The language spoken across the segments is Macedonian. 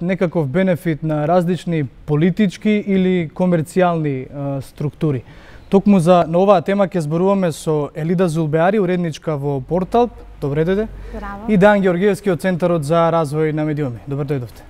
некаков бенефит на различни политички или комерцијални структури. Токму на оваа тема ќе зборуваме со Елида Зулбеари, уредничка во Портал. Добре дојде. Браво. И Дан Георгиевски од Центарот за развој на медиуми. Добре дојдовте.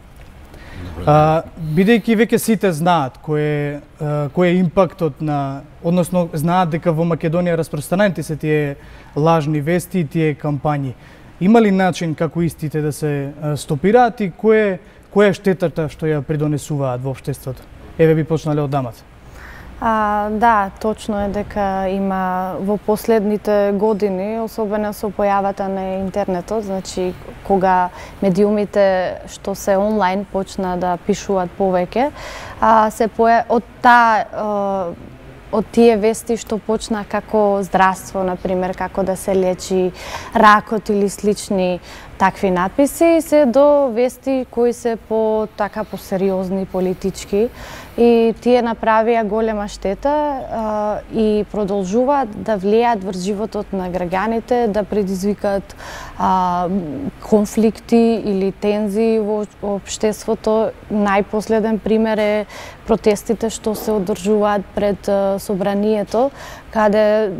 Бидејќи веќе сите знаат кој е импактот на, односно знаат дека во Македонија распространети се тие лажни вести и тие кампањи. Има ли начин како истите да се стопираат и која е штетата што ја придонесуваат во општеството? Еве би почнале од дамата. Да, точно е дека има во последните години, особено со појавата на интернетот, значи кога медиумите што се онлайн почна да пишуваат повеќе, се од тие вести што почна како здравство, например, како да се лечи ракот или слични такви надписи, се до вести кои се по сериозни политички, и тие направија голема штета и продолжуваат да влијаат врз животот на граѓаните, да предизвикаат конфликти или тензии во општеството. Најпоследен пример е протестите што се одржуваат пред собранието, каде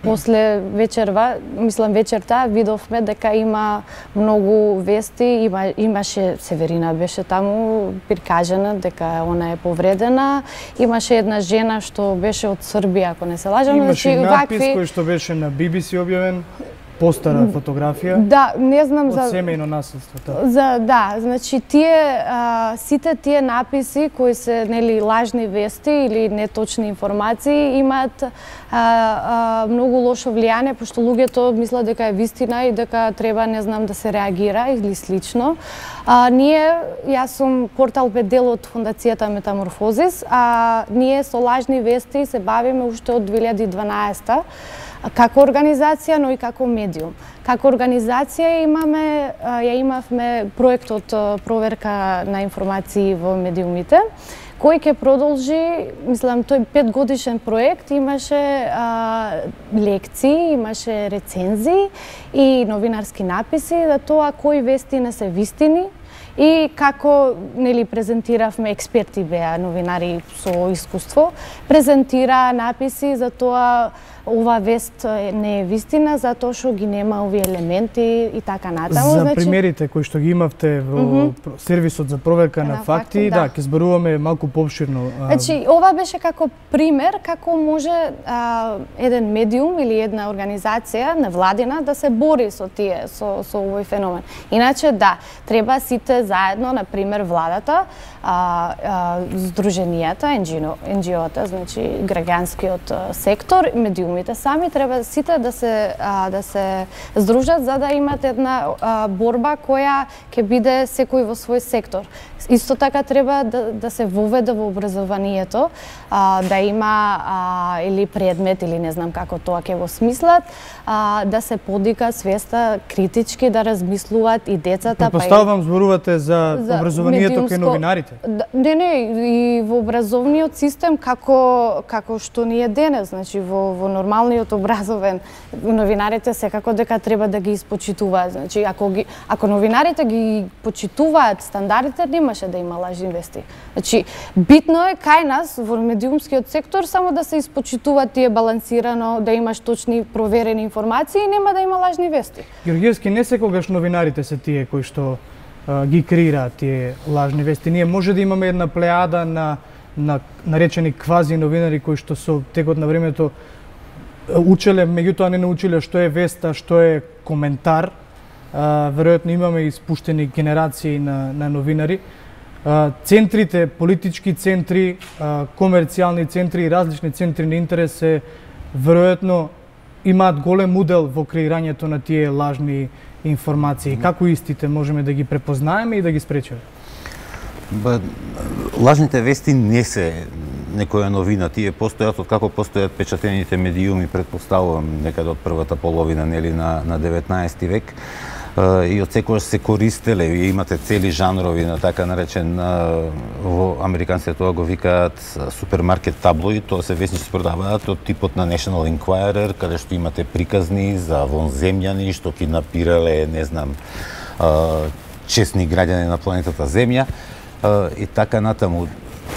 после вечерта видовме дека има многу вести, имаше Северина беше таму прикажана дека она е повредена, имаше една жена што беше од Србија, ако не се лажам, имаше надпис кој што беше на BBC објавен, постара фотографија. Да, не знам од семејно насилство. Да, значи сите тие написи кои се лажни вести или неточни информации имаат многу лошо влијание, пошто луѓето мислат дека е вистина и дека треба, не знам, да се реагира или слично. Јас сум Портал 5 дел од фондацијата Метаморфозис, ние со лажни вести се бавиме уште од 2012 како организација, но и како медиум. Како организација имавме проектот проверка на информации во медиумите, кој ќе продолжи, мислам, тој 5-годишен проект, имаше лекции, имаше рецензии и новинарски написи за тоа кои вести не се вистини и како презентиравме, експерти беа новинари со искуство, презентира написи за тоа ова вест не е вистина затоа што ги нема овие елементи и така натаму. За примерите кои што ги имавте во сервисот за проверка на факти, да, ќе зборуваме малку поопширно. Значи, ова беше како пример како може еден медиум или една организација невладина да се бори со овој феномен. Иначе да, треба сите заедно, на пример владата, здруженијата, NGO-та, значи граѓанскиот сектор, медиумите сами треба сите да се здружат за да имат една борба која ќе биде секој во свој сектор. Исто така треба да се воведе во образованието, да има или предмет или не знам како тоа ќе го смислат, да се подика свеста критички да размислуваат и децата. Претпоставувам зборувате за образованието кај новинарите. Не, и во образовниот систем како што ни е денес, значи во нормалниот образовен новинарите секако дека треба да ги испочитуваат. Значи ако новинарите ги почитуваат стандардите, немаше да има лажни вести. Значи битно е кај нас во медиумскиот сектор само да се испочитуваат тие балансирано, да имаш точни проверени информации и нема да има лажни вести. Георгиевски, не секогаш новинарите се тие кои што ги креираат тие лажни вести. Ние може да имаме една плејада на наречени квази новинари кои што со текот на времето учеле, меѓутоа не научиле што е веста, што е коментар. Веројатно имаме испуштени генерации на новинари. Центрите, политички центри, комерцијални центри и различни центри на интерес веројатно имаат голем удел во креирањето на тие лажни информации. Како истите можеме да ги препознаеме и да ги спречиме? Лажните вести не се некоја новина, тие постојат од како постојат печатените медиуми, претпоставувам некаде од првата половина на 19 век. И од секогаш се користеле, и имате цели жанрови на така наречен, во американците тоа го викаат супермаркет таблоид, тоа се вестници продаваат од типот на National Enquirer, каде што имате приказни за вонземјани што киднапирале, не знам, честни граѓани на планетата Земја и така натаму.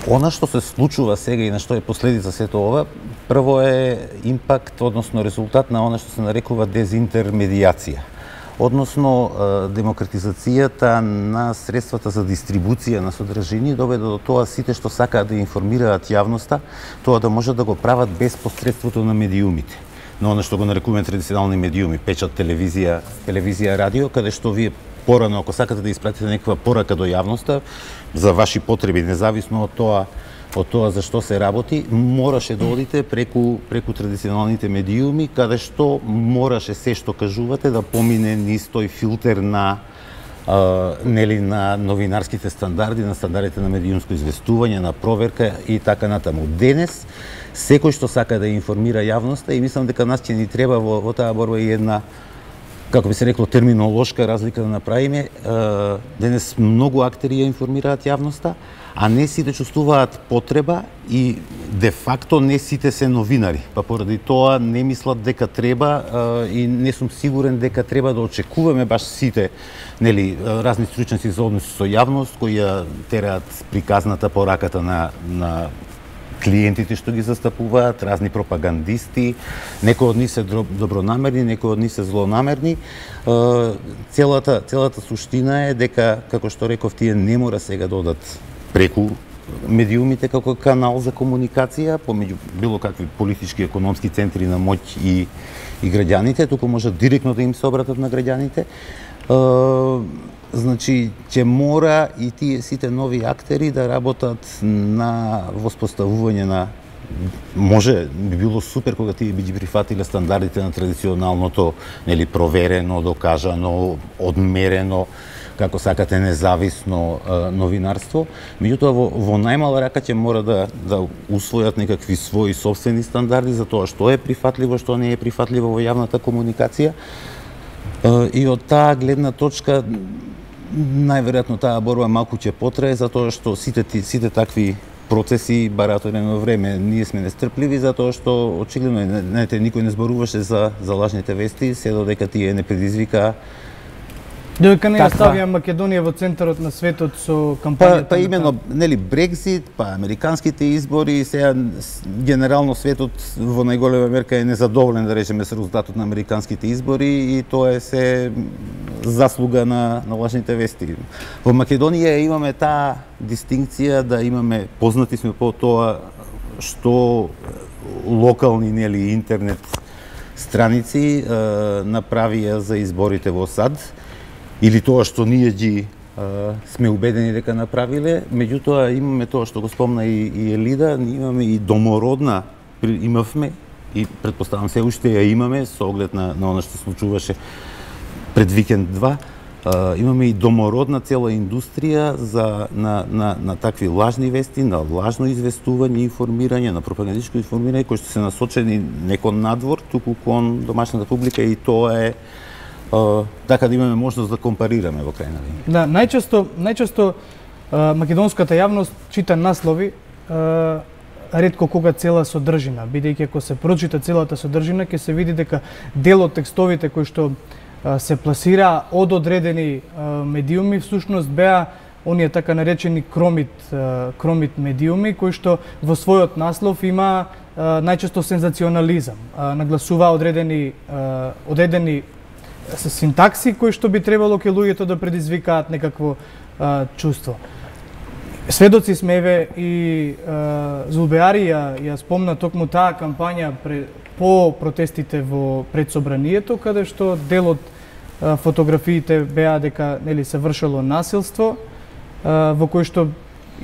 Она што се случува сега и на што е последица сето ова, прво е импакт, односно резултат на она што се нарекува дезинтермедијација. Односно, демократизацијата на средствата за дистрибуција на содржини доведе до тоа сите што сакаат да информираат јавноста, тоа да можат да го прават без посредството на медиумите. На она што го нарекуваме традиционални медиуми, печат, телевизија, радио, каде што вие порано, ако сакате да испратите некаква порака до јавноста, за ваши потреби, независно од тоа за што се работи, мораше да одите преку традиционалните медиуми, каде што мораше се што кажувате да помине низ тој филтер на новинарските стандарди, на стандардите на медиумско известување, на проверка и така натаму. Денес секој што сака да информира јавноста, и мислам дека нас ќе ни треба во таа борба и една, како би се рекло, терминолошка разлика да направиме. Денес многу актери ја информираат јавноста, а не сите чувствуваат потреба и де факто не сите се новинари. Па поради тоа не мислат дека треба и не сум сигурен дека треба да очекуваме баш сите, нели, разни стручњаци за односи со јавност кои ја тераат приказната пораката на клиентите што ги застапуваат, разни пропагандисти, некои од нив се добронамерни, некои од нив се злонамерни. Целата суштина е дека, како што реков, тие не мора сега да одат преку медиумите како канал за комуникација помеѓу било какви политички, економски центри на моќ и граѓаните, туку можат директно да им се обратат на граѓаните. Значи, ќе мора и тие сите нови актери да работат на воспоставување на, може би било супер кога тие би ги прифатиле стандардите на традиционалното, нели, проверено, докажано, одмерено, како сакате, независно новинарство. Меѓутоа, во најмала рака ќе мора да усвојат некакви своји собствени стандарди за тоа што е прифатливо, што не е прифатливо во јавната комуникација. И од таа гледна точка, најверојатно таа борба малку ќе потрае, затоа што сите такви процеси бараат одредено време. Ние сме нестрпливи затоа што очигледно, знаете, никој не зборуваше за лажните вести, се додека тие не предизвика. Додека не ја ставија Македонија во центарот на светот со кампањата. Па именно, нели, Брекзит, па американските избори, сега генерално светот во најголема мерка е незадоволен, да речеме, со резултатот на американските избори, и тоа е се заслуга на лажните вести. Во Македонија имаме таа дистинкција да имаме, познати сме по тоа што локални, нели, интернет страници направија за изборите во САД, или тоа што ние ги сме убедени дека направиле. Меѓутоа имаме тоа што го спомна и Елида, имаме и домородна, имавме и претпоставам се уште ја имаме со оглед на она што се случуваше пред викенд 2. Имаме и домородна цела индустрија на такви лажни вести, на лажно известување, информирање, на пропагандичко информирање кои што се насочени не кон надвор, туку кон домашната публика, и тоа е така да имаме можност да компарираме во крајна линија. Да, најчесто македонската јавност чита наслови, ретко кога цела содржина, бидејќи ако се прочита целата содржина, ќе се види дека дел од текстовите кои што се пласира од одредени медиуми всушност беа оние така наречени кромит медиуми, кои што во својот наслов има најчесто сензационализам, нагласува одредени синтакси кои што би требало ке луѓето да предизвикаат некакво чувство. Сведоци сме, еве, и Зулбеари ја спомна токму таа кампања по протестите во пред собранието, каде што дел од фотографиите беа дека, нели, се вршело насилство, во кој што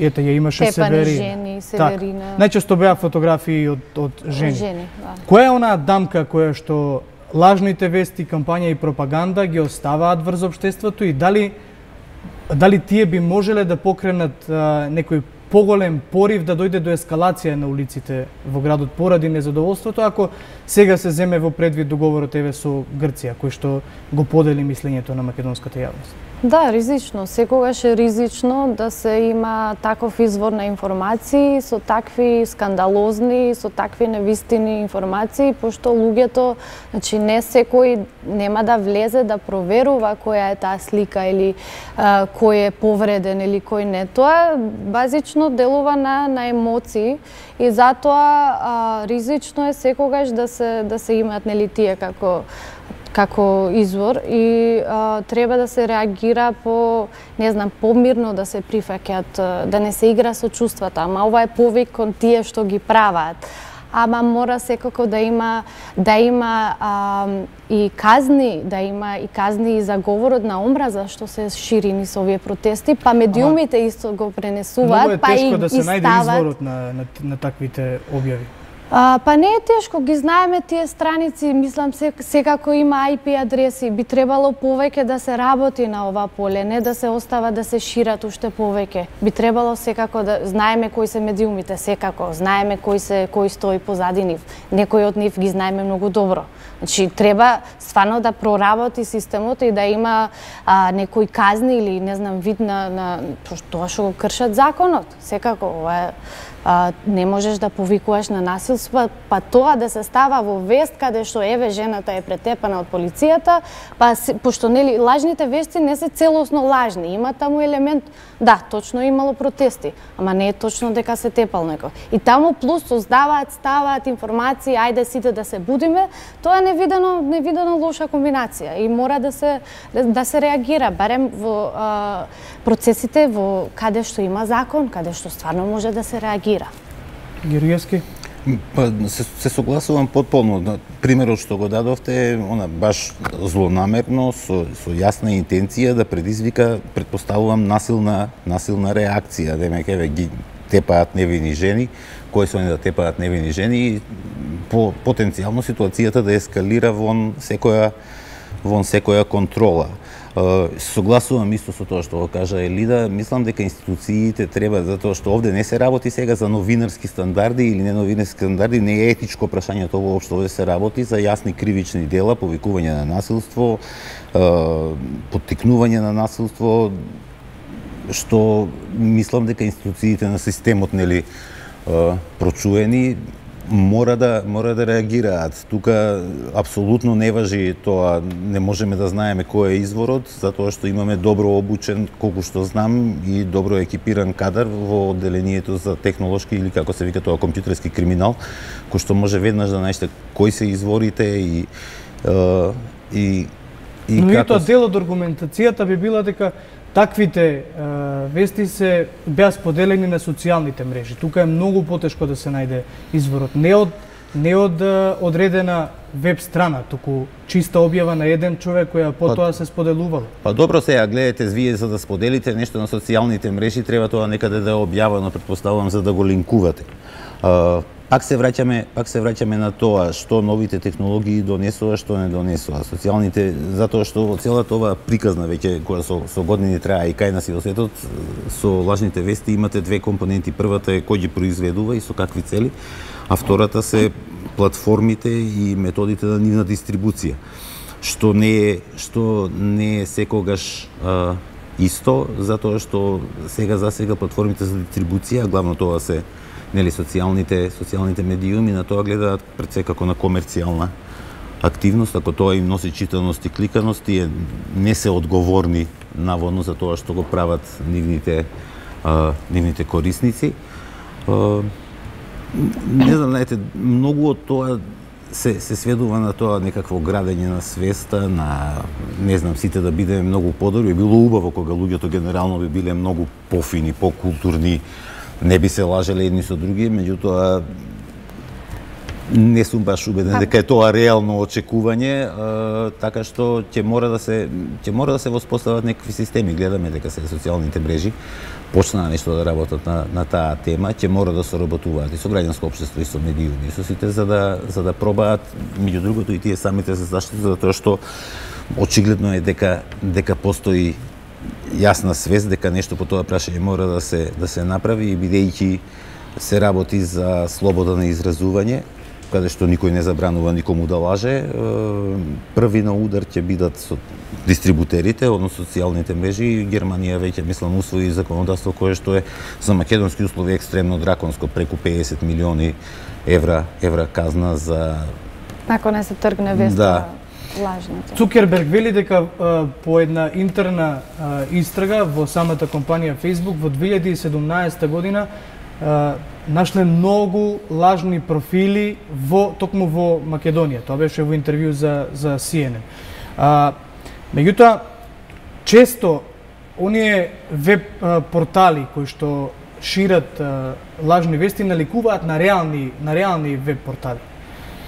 ете ја имаше Северина. Так, најчесто беа фотографии од жени. Да. Која е онаа дамка која што лажните вести, кампања и пропаганда ги оставаат врз општеството, и дали тие би можеле да покренат некој поголем порив да дојде до ескалација на улиците во градот поради незадоволството, ако сега се земе во предвид договорот, еве, со Грција, кој што го подели мислењето на македонската јавност? Да, ризично. Секогаш е ризично да се има таков извор на информации со такви скандалозни, со такви невистини информации, пошто луѓето, значи не секој нема да влезе да проверува која е таа слика или кој е повреден или кој не. Тоа базично делува на емоции и затоа ризично е секогаш да се имаат нели тие како извор и треба да се реагира по, не знам, помирно да се прифаќаат, да не се игра со чувствата, ама ова е повик кон тие што ги прават. Ама мора секако да има и казни, да има и казни и за говорот на омраза што се шири низ овие протести, па медиумите исто го пренесуваат, па и многу е тешко да се најде стават изворот на таквите објави. Па не е тешко, ги знаеме тие страници, мислам секако има IP адреси, би требало повеќе да се работи на ова поле, не да се остава да се шират уште повеќе. Би требало секако да знаеме кои се медиумите, секако, знаеме кој стои позади нив. Некои од нив ги знаеме многу добро. Значи треба стварно да проработи системот и да има некои казни или не знам вид на тоа што го кршат законот. Секако ова е не можеш да повикуваш на насилство, па тоа да се става во вест каде што еве жената е претепана од полицијата, па пошто нели лажните вести не се целосно лажни, има таму елемент, да, точно имало протести, ама не е точно дека се тепал некој. И таму плюс ставаат информации, ајде сите да се будиме, тоа е невидено лоша комбинација и мора да се реагира, барем во процесите во каде што има закон, каде што стварно може да се реагира. Георгиевски? Па, се согласувам потполно. Примерот што го дадовте е баш злонамерно, со јасна интенција да предизвика, предпоставувам, насилна реакција. Демек, еве, ги тепаат невини жени, кои се они да тепаат невини жени и потенцијално ситуацијата да ескалира вон секоја контрола. Согласувам исто со тоа што го кажа Елида, мислам дека институциите треба, затоа што овде не се работи сега за новинарски стандарди или не новинарски стандарди, не е етичко прашањето воопшто, овде се работи за јасни кривични дела, повикување на насилство, поттикнување на насилство, што мислам дека институциите на системот нели прочуени мора да реагираат. Тука апсолутно не важи тоа, не можеме да знаеме кој е изворот, затоа што имаме добро обучен, колку што знам, и добро екипиран кадар во одделението за технолошки или како се вика тоа компјутерски криминал, кој што може веднаш да најде кои се изворите и но и тоа дел од аргументацијата би била дека таквите вести се беа споделени на социјалните мрежи. Тука е многу потешко да се најде изворот. Не од одредена веб страна, туку чиста објава на еден човек која потоа се споделувала. Па добро, сега гледате, вие за да споделите нешто на социјалните мрежи треба тоа некаде да е објавено, предпоставувам, за да го линкувате. Пак се враќаме на тоа што новите технологии донесува, што не донесува. Социјалните, затоа што целата оваа приказна веќе која со години трае и кај нас и во светот, со лажните вести имате две компоненти. Првата е кој ги произведува и со какви цели, а втората се платформите и методите на нивна дистрибуција. Што не е секогаш исто, затоа што сега платформите за дистрибуција, главно тоа се нели социјалните медиуми, на тоа гледаат пред секако на комерцијална активност, ако тоа им носи читаност и кликаност, тие не се одговорни наводно за тоа што го прават нивните корисници. Не знам, знаете, многу од тоа се сведува на тоа некакво градење на свеста, на, не знам, сите да бидеме многу подобри. Би било убаво кога луѓето генерално би биле многу пофини, покултурни, не би се лажеле едни со други, меѓутоа не сум баш убеден дека е тоа реално очекување, така што ќе мора да се воспостават некакви системи. Гледаме дека се социјалните мрежи почнаа нешто да работат на таа тема, ќе мора да соработуваат и со граѓанско општество и со медиуми, и со сите за да пробаат, меѓу другото и тие самите се заштитат, затоа што очигледно е дека постои јасна свест дека нешто по тоа прашање мора да се направи, и бидејќи се работи за слобода на изразување, каде што никој не забранува никому да лаже, први на удар ќе бидат дистрибутерите, односно социјалните мрежи. Германија веќе мислам усвои законодавство кое што е за македонски услови екстремно драконско, преку 50 милиони евра казна за ако не се тргне веста лажните. Цукерберг вели дека по една интерна истрага во самата компанија Facebook во 2017 година нашле многу лажни профили токму во Македонија. Тоа беше во интервју за CNN. Меѓутоа, често оние веб портали кои што шират лажни вести наликуваат на реални веб портали.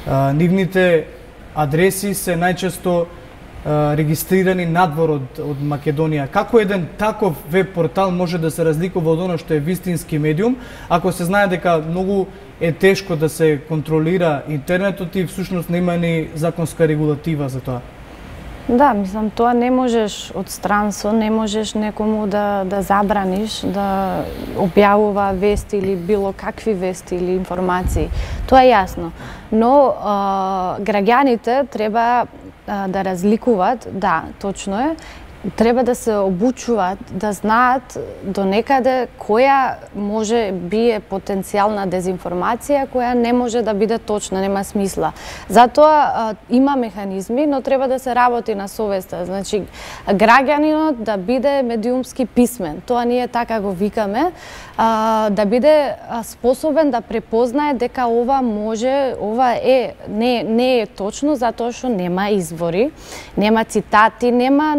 Нивните адреси се најчесто регистрирани надвор од Македонија. Како еден таков веб портал може да се разликува од оно што е вистински медиум, ако се знае дека многу е тешко да се контролира интернетот и всушност нема ни законска регулатива за тоа? Да, мислам, тоа не можеш од странство, не можеш некому да забраниш да објавува вести или било какви вести или информации. Тоа е јасно. Но граѓаните треба да разликуваат, да, точно е, треба да се обучуваат, да знаат до некаде која може бие потенцијална дезинформација, која не може да биде точна, нема смисла. Затоа има механизми, но треба да се работи на совеста. Значи, граѓанинот да биде медиумски писмен, тоа ние така го викаме, да биде способен да препознае дека ова може, ова не е точно, затоа што нема извори, нема цитати, нема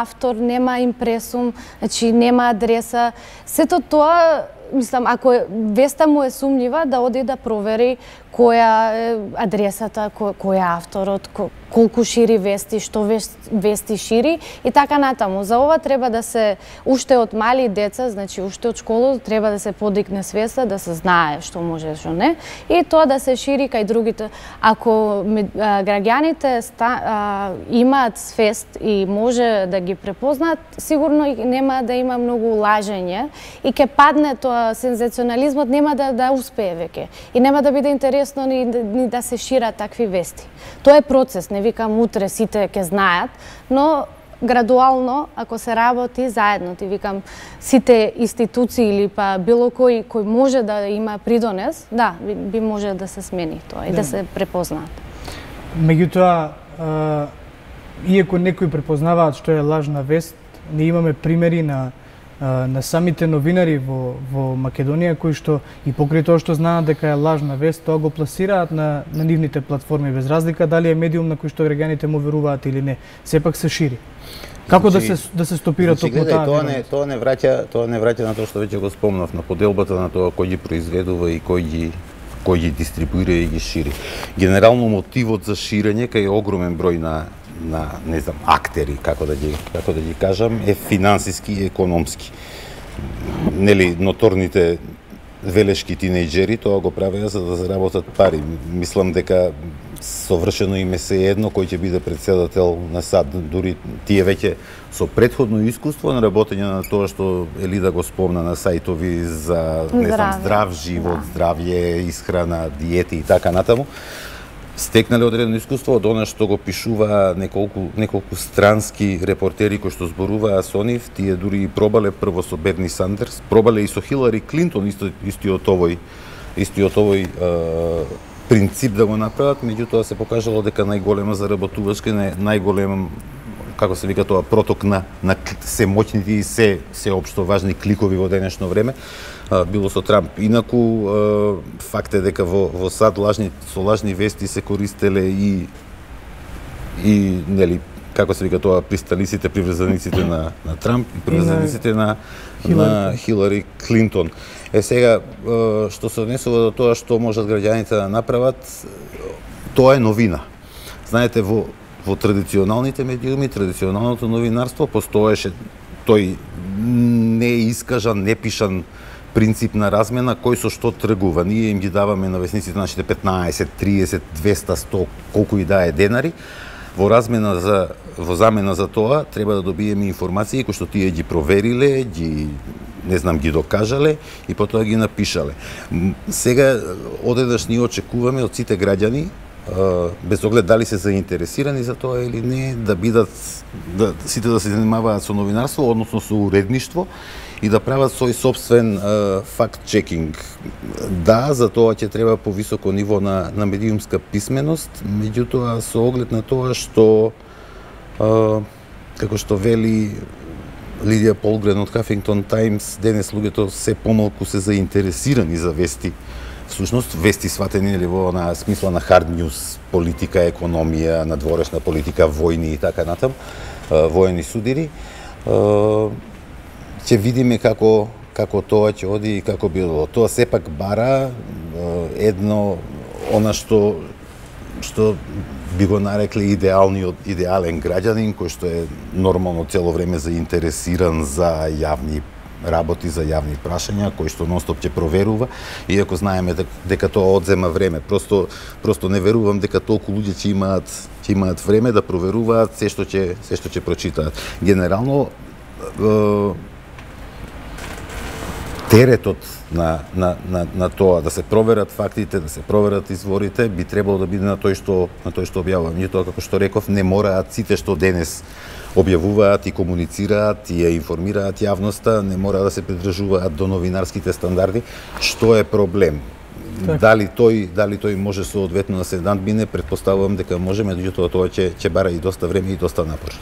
автор, нема импресум, значи нема адреса. Сето тоа, мислам, ако веста му е сумњива, да оди да провери која е адресата, кој е авторот, колку шири вести, што вести шири и така натаму. За ова треба да се, уште од мали деца, значи уште од школа, треба да се подигне свеста, да се знае што може, што не, и тоа да се шири кај другите. Ако граѓаните имаат свест и може да ги препознаат, сигурно нема да има многу лажење и ќе падне тоа, сензационализмот нема да успее веќе и нема да биде интересно ни да се шират такви вести. Тоа е процес, не викам утре сите ќе знаат, но градуално, ако се работи заедно, ти викам, сите институции или па било кој може да има придонес, да, би може да се смени тоа и да се препознаат. Меѓутоа, иако некои препознаваат што е лажна вест, ние имаме примери на самите новинари во Македонија кои што и покрај тоа што знаат дека е лажна вест, тоа го пласираат на нивните платформи без разлика дали е медиум на кој што граѓаните му веруваат или не. Сепак се шири. Како да се стопира токму таа? Тоа не враќа на тоа што веќе го спомнав, на поделбата на тоа кој ги произведува и кој ги дистрибуира и ги шири. Генерално мотивот за ширење кај огромен број на не знам, актери, како да ги кажам, е финансиски и економски. Нели, ноторните велешки тинејџери тоа го правеа за да заработат пари. Мислам дека совршено им е сеедно кој ќе биде председател на САД, дури тие веќе со претходно искуство на работење на тоа што Елида го спомна на сајтови за не знам, здрав живот, здравје, исхрана, диети и така натаму. Стекнале одредено искуство од она што го пишува неколку странски репортери кои што зборуваа со нив, тие дури и пробале прво со Берни Сандерс, пробале и со Хилари Клинтон истиот овој принцип да го направат, меѓутоа се покажало дека најголема заработувачка, најголем, како се вика тоа, проток на се моќните и се општо важни кликови во денешно време, било со Трамп. Инаку, факт е дека во САД со лажни вести се користеле и нели, како се вика тоа, приврзаниците на Трамп и приврзаниците на Хилари Клинтон. Сега, што се однесува до тоа што можат граѓаните да направат, тоа е новина. Знаете, во традиционалните медиуми, традиционалното новинарство постоеше тој неискажан, непишан принцип на размена кој со што тргува. Ние им ги даваме на весниците нашите 15, 30, 200, 100, колку и да е денари, во замена за тоа треба да добиеме информации кои што тие ги провериле, ги докажале и потоа ги напишале. Сега одеднаш ние очекуваме од сите граѓани, без оглед дали се заинтересирани за тоа или не, да бидат сите да се занимаваат со новинарство, односно со уредништво и да прават свој собствен факт-чекинг. Да, за тоа ќе треба повисоко ниво на медиумска писменост, меѓутоа со оглед на тоа што како што вели Лидија Полгрен од Huffington Times, денес луѓето се помалку се заинтересирани за вести. Всушност, вести сватени во на смисла на hard news, политика, економија, надворешна политика, војни и така натам, воени судири. Ќе видиме како тоа ќе оди и како било. Тоа сепак бара едно она што би го нарекле идеален граѓанин кој што е нормално цело време заинтересиран за јавни работи, за јавни прашања, кој што нонстоп ќе проверува, иако знаеме дека тоа одзема време. Просто не верувам дека толку луѓе ќе имаат време да проверуваат се што ќе прочитаат. Генерално теретот на тоа да се проверат фактите, да се проверат изворите, би требало да биде на тој што објавува. Меѓутоа, како што реков, не мораат сите што денес објавуваат и комуницираат и ја информираат јавноста, не мора да се придржуваат до новинарските стандарди, што е проблем. Дали тој може соодветно да се надмине, претпоставувам дека можеме, меѓутоа тоа ќе бара и доста време и доста напор.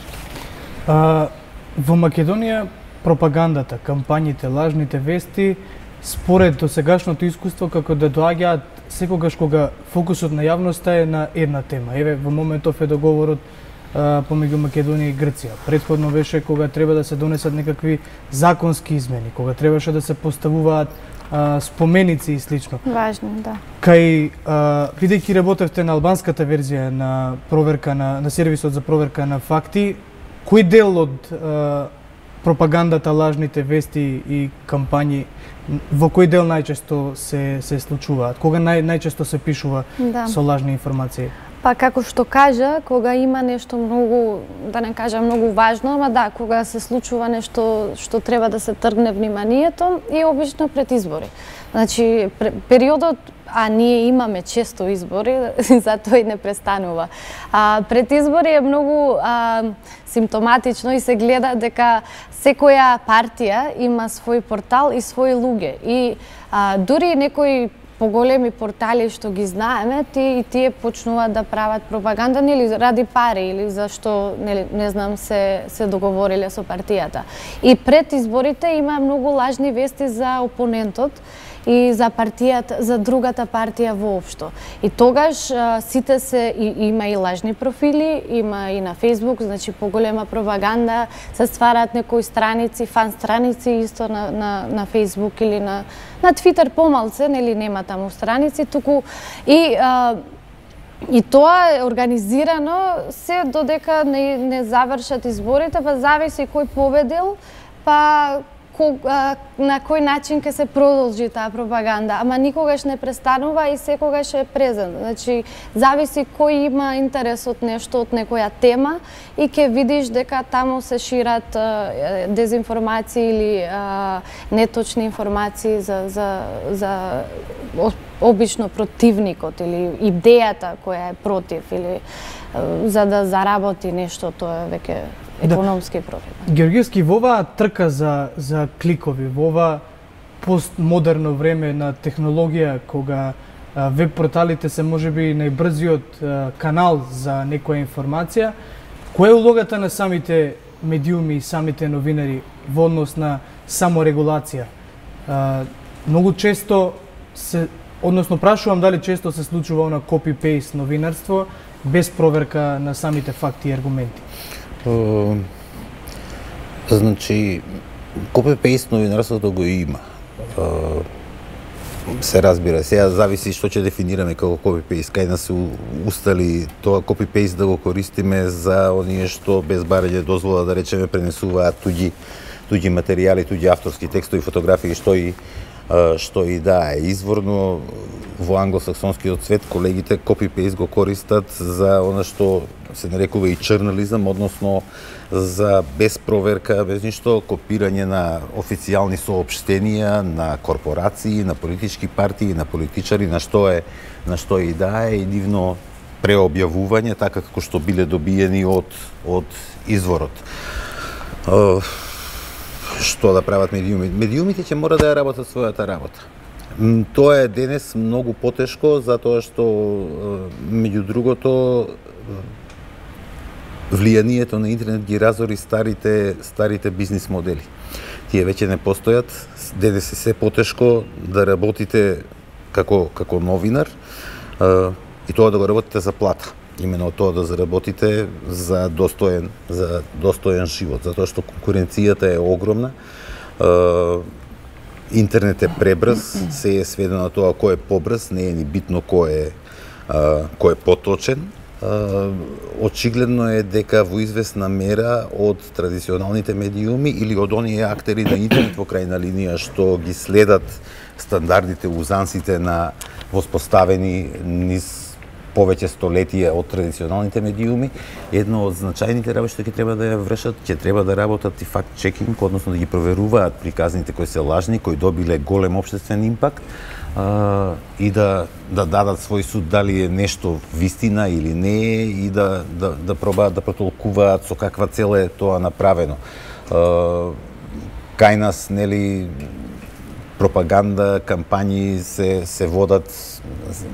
Во Македонија пропагандата, кампањите, лажните вести, според досегашното искуство, како да доаѓаат секогаш кога фокусот на јавноста е на една тема. Еве, во моментов е договорот помеѓу Македонија и Грција. Претходно беше кога треба да се донесат некакви законски измени, кога требаше да се поставуваат споменици и слично. Важно, да. Бидејќи работевте на албанската верзија на проверка на сервисот за проверка на факти, кој дел од пропагандата, лажните вести и кампањи, во кој дел најчесто се случуваат? Кога најчесто се пишува со лажни информации? Па како што кажа, кога има нешто многу, да не кажам многу важно, ама да, кога се случува нешто што треба да се тргне вниманието и обично пред избори. Значи, периодот, а ние имаме често избори, затоа и не престанува. Пред избори е многу симптоматично и се гледа дека секоја партија има свој портал и свои луѓе. И дури некои поголеми портали што ги знаеме, тие почнуваат да прават пропаганда или ради пари или зашто не знам се договориле со партијата. И пред изборите има многу лажни вести за опонентот и за партијата, за другата партија воопшто. И тогаш сите има и лажни профили, има и на Facebook, значи поголема пропаганда, се ствараат некои страници, фан страници исто на Facebook или на Twitter помалце, нели нема таму страници, туку и тоа е организирано се додека не завршат изборите, па зависи кој победил, па на кој начин ќе се продолжи таа пропаганда, ама никогаш не престанува и секогаш е презент. Значи, зависи кој има интерес од нешто, од некоја тема и ќе видиш дека таму се шират дезинформации или неточни информации за обично противникот или идејата која е против или за да заработи нешто, тоа е веќе економски профит. Георгиевски, во оваа трка за кликови, во ова постмодерно време на технологија, кога веб порталите се можеби најбрзиот канал за некоја информација, која е улогата на самите медиуми и самите новинари во однос на саморегулација? Многу често односно прашувам дали често се случува она копи-пейст новинарство без проверка на самите факти и аргументи. Значи, копи-пейст новинарството го има. Се разбира, сега зависи што ќе дефинираме како копи-пейст. Кај нас се устали тоа копи-пейст да го користиме за оние што без барање дозвола, да речеме, пренесуваат туѓи материјали, туѓи авторски текстови, фотографии, што и што и да е изворно во англосаксонскиот свет, колегите копи-пейст го користат за она што се нарекува и чернализам, односно за без проверка, без ништо, копирање на официјални соопштенија на корпорации, на политички партии, на политичари, на што и да е, и дивно преобјавување, така како што биле добиени од изворот. Што да прават медиумите? Медиумите ќе мора да ја работат својата работа. Тоа е денес многу потешко, затоа што, меѓу другото, влијанието на интернет ги разори старите бизнис модели. Тие веќе не постојат, денес е се потешко да работите како новинар, и тоа да го работите за плата. Имено тоа да заработите за достоен живот, затоа што конкуренцијата е огромна. Интернет е пребрз, се е сведено на тоа кој е побрз, не е ни битно кој е поточен. Очигледно е дека во известна мера од традиционалните медиуми или од оние актери на интернет во крајна линија што ги следат стандардите, узансите на воспоставени низ повеќе столетија од традиционалните медиуми, едно од значајните работи што ќе треба да ја вршат, ќе треба да работат и факт-чекинг, односно да ги проверуваат приказните кои се лажни, кои добиле голем општествен импакт, и да дадат свој суд дали е нешто вистина или не е, и да пробаат да протолкуваат со каква цел е тоа направено. Кај нас, нели, пропаганда, кампањи се водат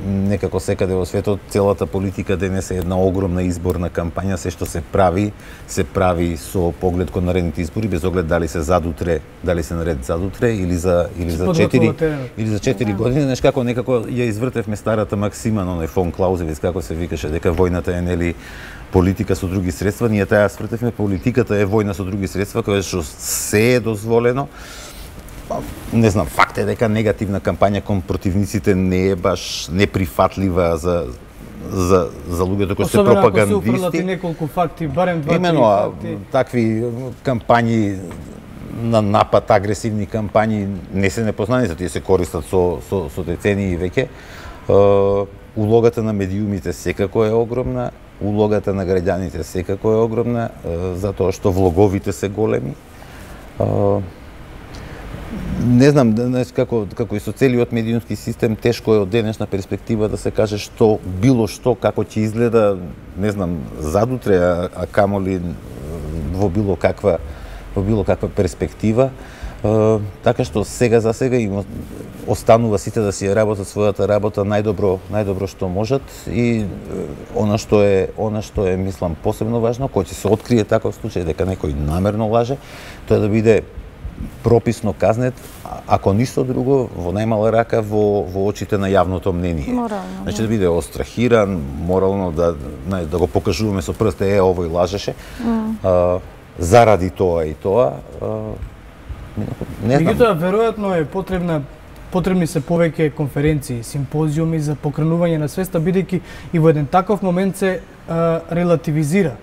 некако секаде во светот. Целата политика денес е една огромна изборна кампања, се што се прави со поглед кон наредните избори, без оглед дали се наред задутре или за 4 години. Знаеш како некако ја извртевме старата максима на оној фон Клаузевиц, како се викаше, дека војната е, нели, политика со други средства. Ние таа свртевме, политиката е војна со други средства, кога што се е дозволено. Не знам, факт е дека негативна кампања кон противниците не е баш неприфатлива за луѓето кои се пропагандисти. Особено ако се уфрлати неколку факти, барем 2-3 факти. Имено, такви кампањи на напад, агресивни кампањи не се непознаници, тие се користат со децении веќе. Улогата на медиумите секако е огромна, улогата на граѓаните секако е огромна, затоа што влоговите се големи. Не знам, како и со целиот медиумски систем, тешко е од денешна перспектива да се каже било што, како ќе изгледа, не знам, задутре, а камоли во било каква перспектива. Така што сега за сега им останува сите да си ја работат својата работа најдобро што можат, и она што е мислам посебно важно, кој ќе се открие таков случај дека некој намерно лаже, тоа да биде прописно казнет, ако ништо друго, во најмала рака во очите на јавното мнение. Морално. Значи да биде острахиран, морално да го покажуваме со прст, овој лажеше, заради тоа и тоа. Не знам. Меѓутоа, веројатно е потребни се повеќе конференции, симпозиуми за покренување на свеста, бидејќи и во еден таков момент се релативизира.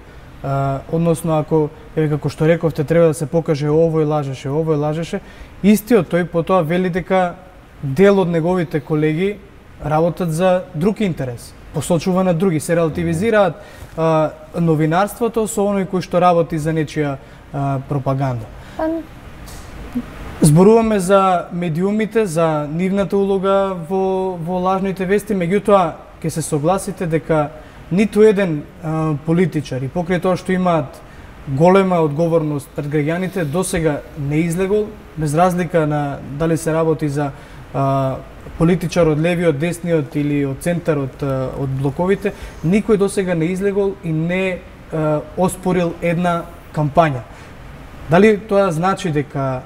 Односно, ако, како што рековте, треба да се покаже овој лажеше, истиот тој потоа вели дека дел од неговите колеги работат за друг интерес, посочува на други, се релативизираат новинарството со оној кој што работи за нечија пропаганда. Зборуваме за медиумите, за нивната улога во лажните вести, меѓутоа ќе се согласите дека ниту еден политичар, и покрај тоа што имаат голема одговорност пред граѓаните, досега не излегол, без разлика на дали се работи за политичар од левиот, десниот или од центарот од блоковите, никој досега не излегол и не оспорил една кампања. Дали тоа значи дека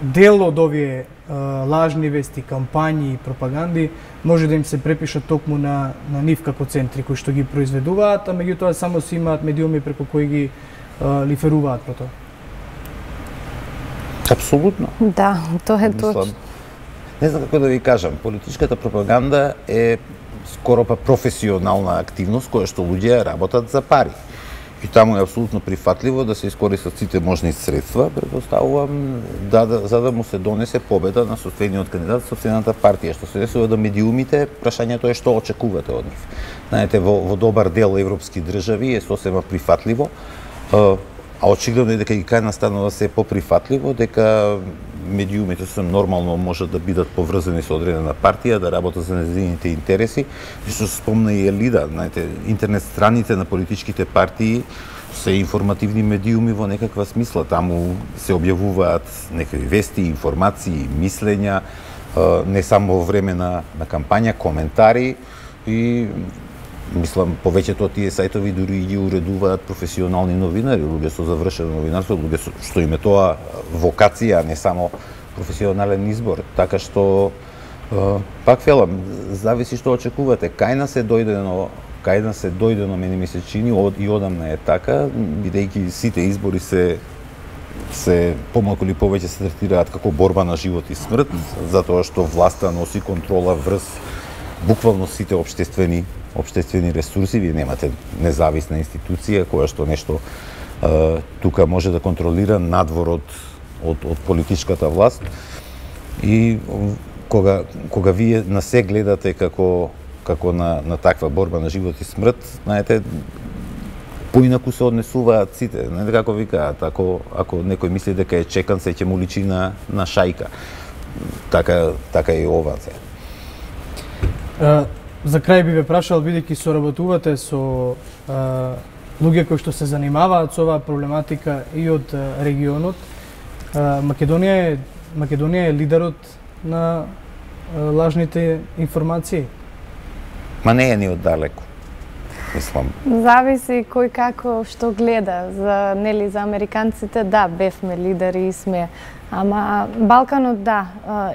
дел од овие лажни вести, кампањи и пропаганди може да им се препишат токму на нив како центри кои што ги произведуваат, а меѓутоа само си имаат медиуми преку кои ги лиферуваат про тоа? Апсолутно. Да, тоа е точно. Не знам како да ви кажам, политичката пропаганда е скоро па професионална активност која што луѓе работат за пари. И таму е апсолутно прифатливо да се искористат сите можни средства, претпоставувам, за да му се донесе победа на состојниот кандидат, состојната партија. Што се десува до медиумите, прашањето е што очекувате од нив. Знаете, во добар дел европски држави е сосема прифатливо, а очигледно е дека и кај нас станува се поприфатливо, дека медиумите се нормално можат да бидат поврзани со одредена партија, да работат за нејзините интереси, и што спомна и Елида, знаете, интернет страните на политичките партии се информативни медиуми во некаква смисла, таму се објавуваат некакви вести, информации, мислења, не само во време на кампања, коментари, и мислам, повеќето од тие сајтови дури ги уредуваат професионални новинари, луѓе со завршено новинарство, луѓе што им е тоа вокација, а не само професионален избор. Така што, пак велам, зависи што очекувате. Кај нас е дојдено, мене ми се чини, и одамна е така, бидејќи сите избори се помалку или повеќе се третираат како борба на живот и смрт, затоа што власта носи контрола врз буквално сите општествени ресурси. Вие немате независна институција која што нешто тука може да контролира надвор од политичката власт. И кога вие на се гледате како на таква борба на живот и смрт, знаете, поинаку се однесуваат сите. Не како викаат, ако некој мисли дека е чекан, се ќе му личи на шајка. Така и ова се. За крај би ве прашал, бидејќи соработувате со луѓе кои што се занимаваат со оваа проблематика и од регионот, Македонија е лидерот на лажните информации? Ма не е ни оддалеку, мислам. Зависи кој како што гледа. За американците, да, бевме лидери и сме. Ама Балканот, да,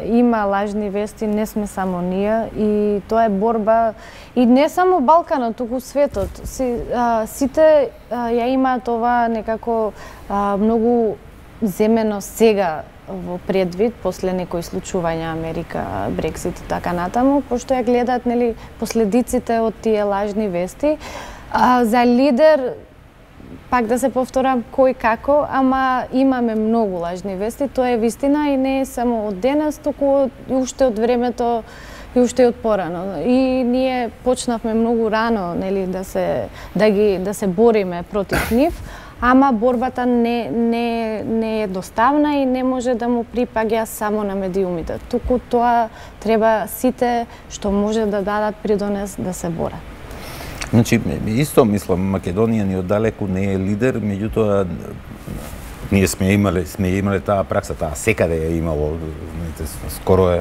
има лажни вести, не сме само ние, и тоа е борба, и не само Балканот, туку светот. Сите ја имаат ова некако многу земено сега во предвид, после некои случувања Америка, Брексит и така натаму, пошто ја гледаат последиците од тие лажни вести. За лидер, пак да се повторам, кој како, ама имаме многу лажни вести, тоа е вистина, и не е само од денес, туку и уште од времето, и уште од порано. И ние почнавме многу рано, да се бориме против нив, ама борбата не е едноставна и не може да му припаѓа само на медиумите. Туку тоа треба сите што може да дадат придонес да се борат. Значи, исто мислам, Македонија ни оддалеку не е лидер, меѓутоа ние сме имале таа пракса, таа секаде е имало. Скоро е,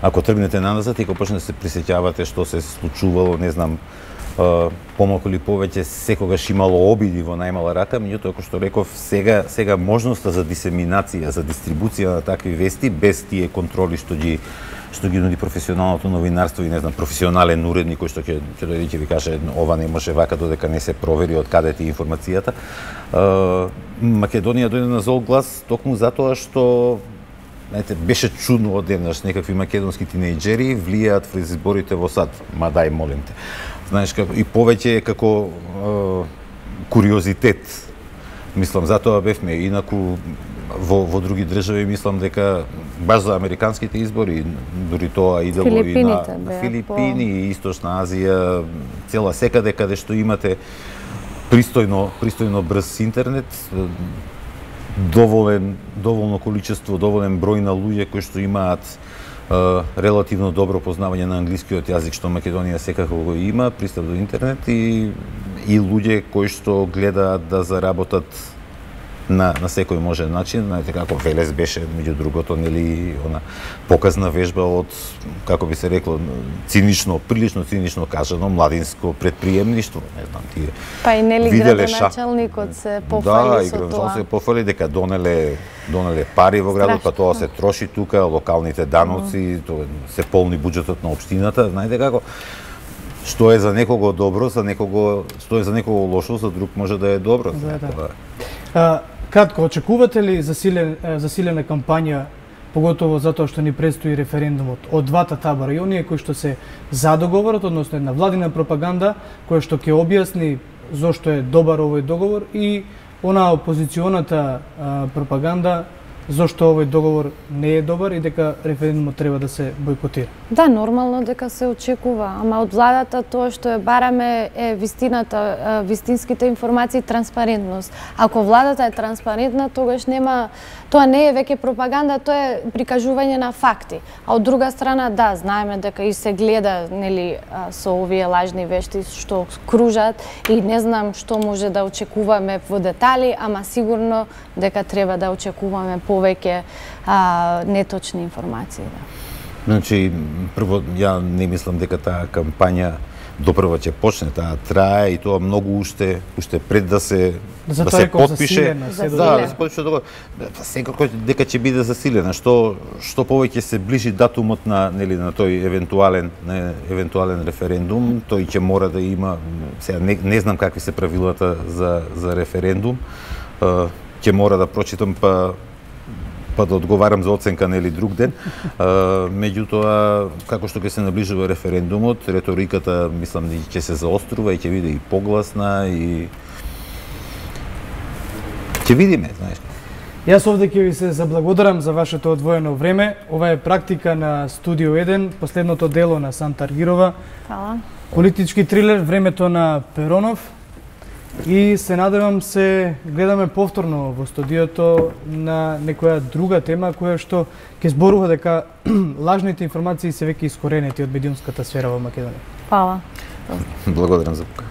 ако тргнете наназад и ако почнете да се присеќавате што се случувало, не знам, помалку или повеќе секогаш имало обиди во најмала рака, меѓутоа, како што реков, сега можноста за дисеминација, за дистрибуција на такви вести без тие контроли што ги нуди професионалното новинарство и не знам, професионален уредник кој што ќе дојде ќе ви каже ова не може вака додека не се провери од каде ти информацијата. Македонија дојде на зол глас токму затоа што беше чудно одеднаш некакви македонски тинејџери влијаат врз изборите во САД. Ма дај, молим те. Знаеш, и повеќе како куриозитет. Мислам, затоа бевме. Инаку во други држави мислам дека баш за американските избори, дури тоа идело и на Филипини и Источна Азија, цела секаде каде што имате пристојно брз интернет, доволно количество, доволен број на луѓе кои што имаат релативно добро познавање на англискиот јазик, што Македонија секако го има, пристап до интернет, и луѓе кои што гледаат да заработат на секој можен начин. Знаете како Велес беше, меѓу другото, она показна вежба од, како би се рекло, прилично цинично кажано, младинско предприемништво, не знам, тие. Па и градоначалникот се пофали со тоа. Да, и се пофали дека донеле пари во градот, па тоа се троши тука, локалните даноци, тоа се полни буџетот на општината, знаете како. Што е за некого добро, што е за некого лошо, за друг може да е добро. Кратко, очекувате ли засилена кампања, поготово затоа што ни предстои референдумот, од двата табора, и оние кои што се за договорот, односно една владина пропаганда која што ќе објасни зошто е добар овој договор и онаа опозиционата пропаганда зошто овој договор не е добар и дека референдумот треба да се бойкотира. Да, нормално дека се очекува, ама од владата тоа што е бараме е вистината, вистинските информации, транспарентност. Ако владата е транспарентна, тогаш нема, тоа не е веќе пропаганда, тоа е прикажување на факти. А од друга страна, да, знаеме дека и се гледа, нели, со овие лажни вести што кружат и не знам што може да очекуваме во детали, ама сигурно дека треба да очекуваме повеќе неточни информации. Да. Значи, прво, ја не мислам дека таа кампања допрва ќе почне, таа трае и тоа многу уште пред да се потпише. Да се потпише договор. Секако дека ќе биде засилена, што повеќе се ближи датумот на тој евентуален референдум, тој ќе мора да има, сега не знам какви се правилата за референдум, ќе мора да прочитам па да одговарам за оценка друг ден. Меѓутоа, како што ќе се наближува референдумот, реториката, мислам, ќе се заострува и ќе биде и погласна и ќе видиме, знаеш. Јас овде ќе ви се заблагодарам за вашето одвоено време. Ова е практика на Студио 1, последното дело на Санта Аргирова. Фала. Политички трилер Времето на Перонов. И се надевам се гледаме повторно во студиото на некоја друга тема која што ќе зборува дека лажните информации се веќе искоренети од медиумската сфера во Македонија. Фала. Благодарам за покана.